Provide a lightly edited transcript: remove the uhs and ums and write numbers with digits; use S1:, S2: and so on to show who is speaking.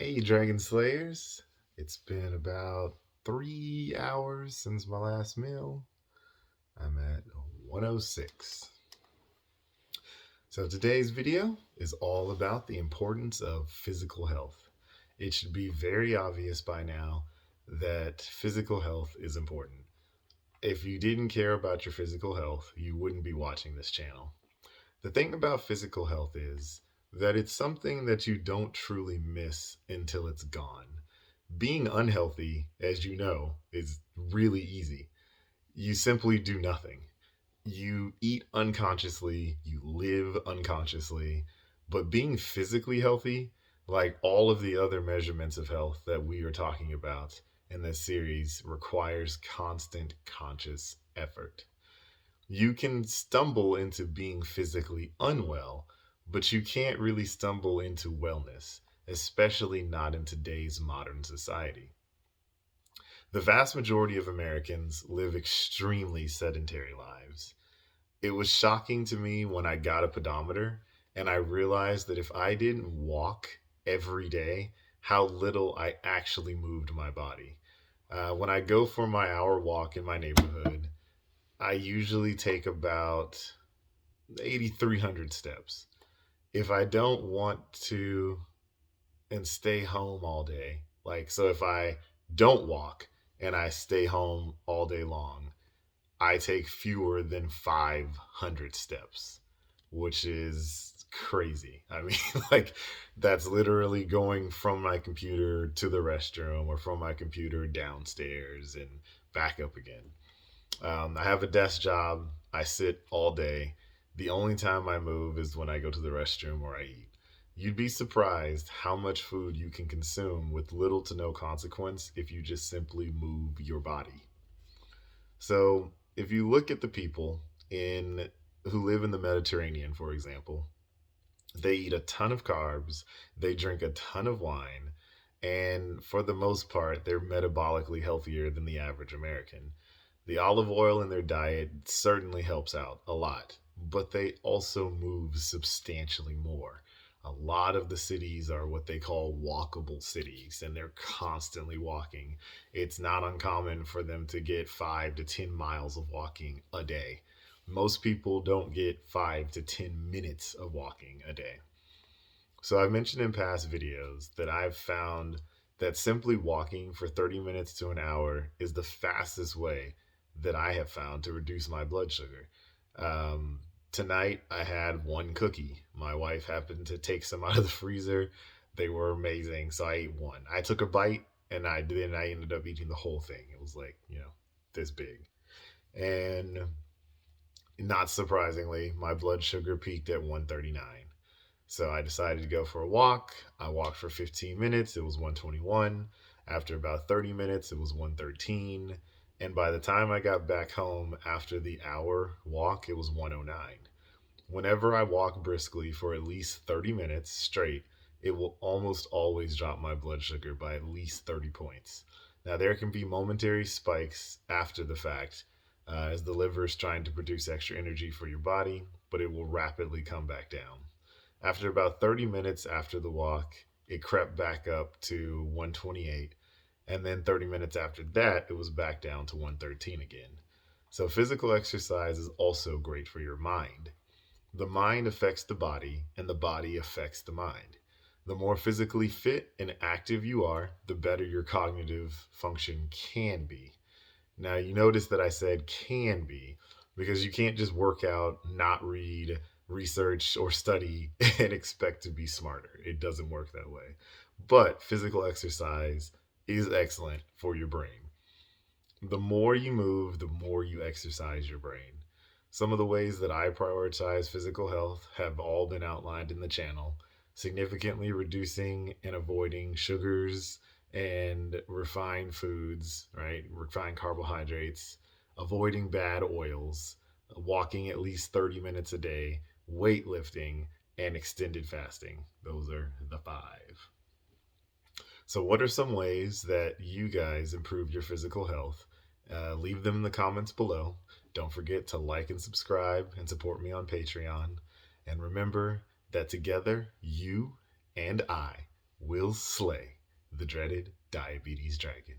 S1: Hey, Dragon Slayers. It's been about 3 hours since my last meal. I'm at 106. So today's video is all about the importance of physical health. It should be very obvious by now that physical health is important. If you didn't care about your physical health, you wouldn't be watching this channel. The thing about physical health is that it's something that you don't truly miss until it's gone. Being unhealthy, as you know, is really easy. You simply do nothing. You eat unconsciously, you live unconsciously, but being physically healthy, like all of the other measurements of health that we are talking about in this series, requires constant conscious effort. You can stumble into being physically unwell, but you can't really stumble into wellness, especially not in today's modern society. The vast majority of Americans live extremely sedentary lives. It was shocking to me when I got a pedometer and I realized that if I didn't walk every day, how little I actually moved my body. When I go for my hour walk in my neighborhood, I usually take about 8,300 steps. If I don't want to and stay home all day, like, so if I don't walk and I stay home all day long, I take fewer than 500 steps, which is crazy. I mean, like, that's literally going from my computer to the restroom or from my computer downstairs and back up again. I have a desk job. I sit all day. The only time I move is when I go to the restroom or I eat. You'd be surprised how much food you can consume with little to no consequence if you just simply move your body. So, if you look at the people in who live in the Mediterranean, for example, they eat a ton of carbs, they drink a ton of wine, and for the most part, they're metabolically healthier than the average American. The olive oil in their diet certainly helps out a lot, but they also move substantially more. A lot of the cities are what they call walkable cities, and they're constantly walking. It's not uncommon for them to get 5 to 10 miles of walking a day. Most people don't get 5 to 10 minutes of walking a day. So I've mentioned in past videos that I've found that simply walking for 30 minutes to an hour is the fastest way that I have found to reduce my blood sugar. Um, Tonight I had one cookie. My wife happened to take some out of the freezer. They were amazing, so I ate one. I took a bite and I ended up eating the whole thing. It was like, this big. And not surprisingly, my blood sugar peaked at 139. So I decided to go for a walk. I walked for 15 minutes. It was 121. After about 30 minutes, it was 113. And by the time I got back home after the hour walk, it was 109. Whenever I walk briskly for at least 30 minutes straight, it will almost always drop my blood sugar by at least 30 points. Now, there can be momentary spikes after the fact, as the liver is trying to produce extra energy for your body, but it will rapidly come back down. After about 30 minutes after the walk, it crept back up to 128. And then 30 minutes after that, it was back down to 113 again. So, physical exercise is also great for your mind. The mind affects the body, and the body affects the mind. The more physically fit and active you are, the better your cognitive function can be. Now, you notice that I said can be because you can't just work out, not read, research, or study and expect to be smarter. It doesn't work that way. But physical exercise is excellent for your brain. The more you move, the more you exercise your brain. Some of the ways that I prioritize physical health have all been outlined in the channel. Significantly reducing and avoiding sugars and refined foods, right? Refined carbohydrates, avoiding bad oils, walking at least 30 minutes a day, weightlifting, and extended fasting. Those are the five. So, what are some ways that you guys improve your physical health? Leave them in the comments below. Don't forget to like and subscribe and support me on Patreon. And remember that together, you and I will slay the dreaded diabetes dragon.